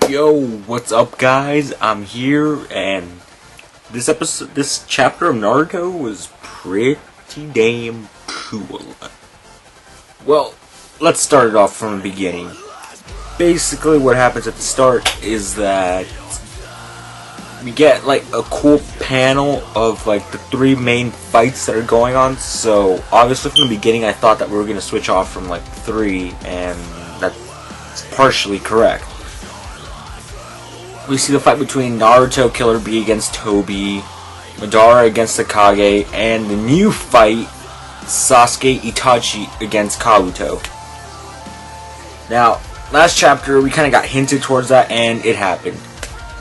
Yo, what's up, guys? I'm here, and this chapter of Naruto was pretty damn cool. Well, let's start it off from the beginning. Basically, what happens at the start is that we get like a cool panel of like the three main fights that are going on. So obviously, from the beginning, I thought that we were gonna switch off from like three, and that's partially correct. We see the fight between Naruto Killer Bee against Tobi, Madara against the Kage, and the new fight, Sasuke Itachi against Kabuto. Now, last chapter we kind of got hinted towards that, and it happened.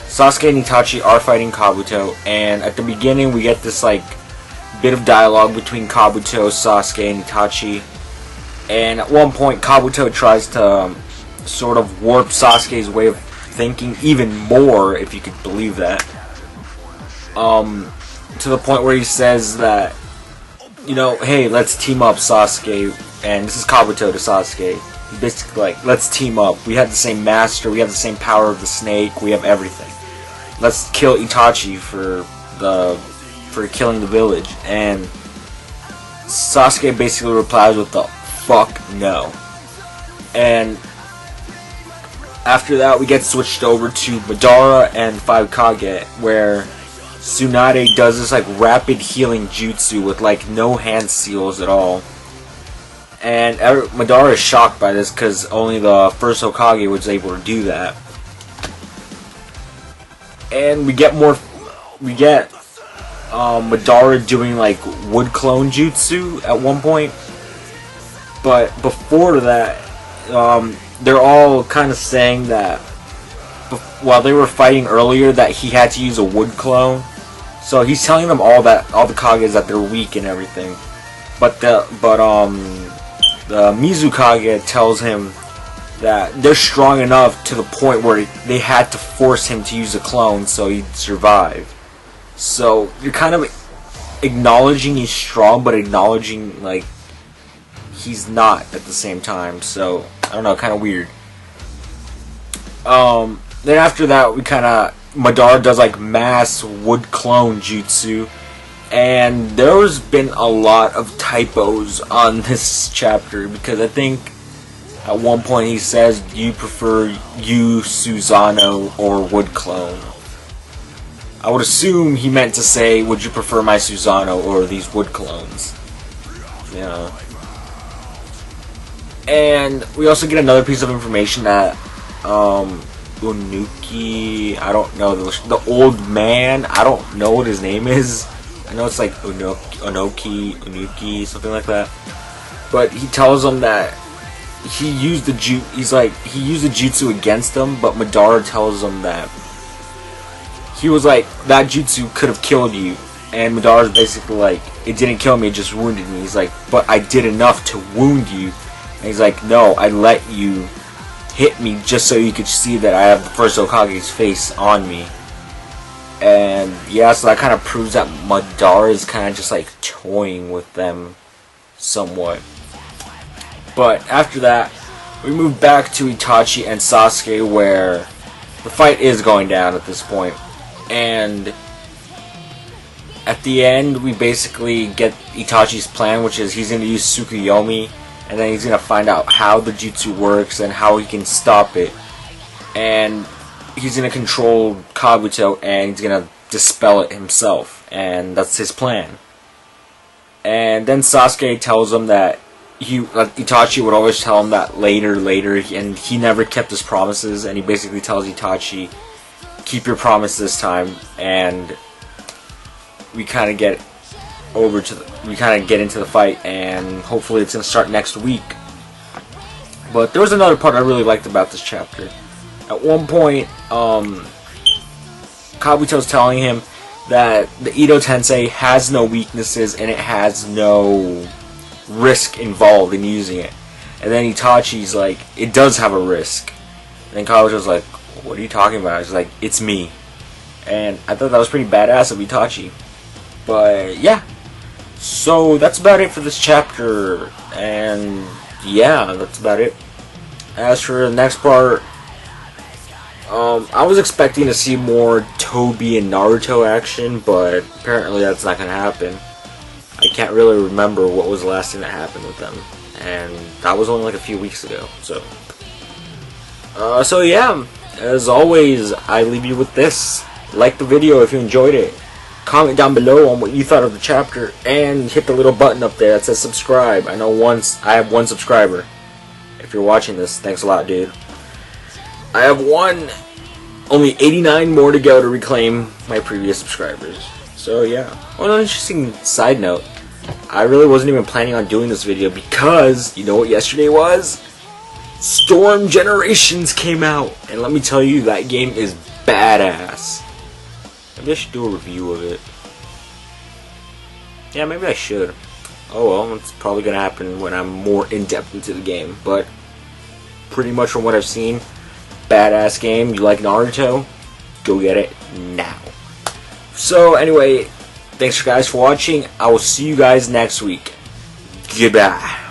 Sasuke and Itachi are fighting Kabuto, and at the beginning we get this like bit of dialogue between Kabuto, Sasuke, and Itachi. And at one point, Kabuto tries to sort of warp Sasuke's way of thinking even more, if you could believe that, to the point where he says that, you know, hey, let's team up, Sasuke. And this is Kabuto to Sasuke. He's basically like, let's team up. We have the same master, we have the same power of the snake, we have everything. Let's kill Itachi for killing the village. And Sasuke basically replies with the fuck no. And after that, we get switched over to Madara and 5 Kage, where Tsunade does this like rapid healing jutsu with like no hand seals at all. And Madara is shocked by this because only the first Hokage was able to do that. And we get Madara doing like wood clone jutsu at one point. But before that, they're all kind of saying that while they were fighting earlier that he had to use a wood clone. So he's telling them all the Kages that they're weak and everything. But the Mizukage tells him that they're strong enough to the point where they had to force him to use a clone so he'd survive. So you're kind of acknowledging he's strong, but acknowledging like he's not at the same time. So I don't know, kind of weird. Then after that, Madara does like mass wood clone jutsu, and there's been a lot of typos on this chapter because I think at one point he says, "Do you prefer Susanoo or wood clone?" I would assume he meant to say, "Would you prefer my Susanoo or these wood clones?" You know. And we also get another piece of information that Unuki, I don't know, the old man, I don't know what his name is. I know it's like Unuki, something like that. But he tells them that he used the jutsu against them, but Madara tells him that he was like, that jutsu could have killed you. And Madara's basically like, it didn't kill me, it just wounded me. He's like, but I did enough to wound you. And he's like, no, I let you hit me just so you could see that I have the first Hokage's face on me. And yeah, so that kind of proves that Madara is kind of just like toying with them somewhat. But after that, we move back to Itachi and Sasuke, where the fight is going down at this point. And at the end, we basically get Itachi's plan, which is he's going to use Tsukuyomi. And then he's going to find out how the jutsu works and how he can stop it. And he's going to control Kabuto and he's going to dispel it himself. And that's his plan. And then Sasuke tells him that Itachi would always tell him that later, and he never kept his promises. And he basically tells Itachi, keep your promise this time. And we kind of get into the fight, and hopefully it's going to start next week. But there was another part I really liked about this chapter. At one point, Kabuto's telling him that the Ito Tensei has no weaknesses and it has no risk involved in using it. And then Itachi's like, it does have a risk. And then Kabuto's like, what are you talking about? He's like, it's me. And I thought that was pretty badass of Itachi. But yeah. So that's about it for this chapter, and yeah, that's about it. As for the next part, I was expecting to see more Toby and Naruto action, but apparently that's not going to happen. I can't really remember what was the last thing that happened with them, and that was only like a few weeks ago. So yeah, as always, I leave you with this. Like the video if you enjoyed it. Comment down below on what you thought of the chapter, and hit the little button up there that says subscribe. I have one subscriber. If you're watching this, thanks a lot, dude. I have only 89 more to go to reclaim my previous subscribers. So yeah. Well, an interesting side note, I really wasn't even planning on doing this video because, you know what yesterday was? Storm Generations came out, and let me tell you, that game is badass. Maybe I should do a review of it. Yeah, maybe I should. Oh well, it's probably gonna happen when I'm more in-depth into the game, but pretty much from what I've seen, badass game. You like Naruto? Go get it now. So anyway, thanks guys for watching. I will see you guys next week. Goodbye.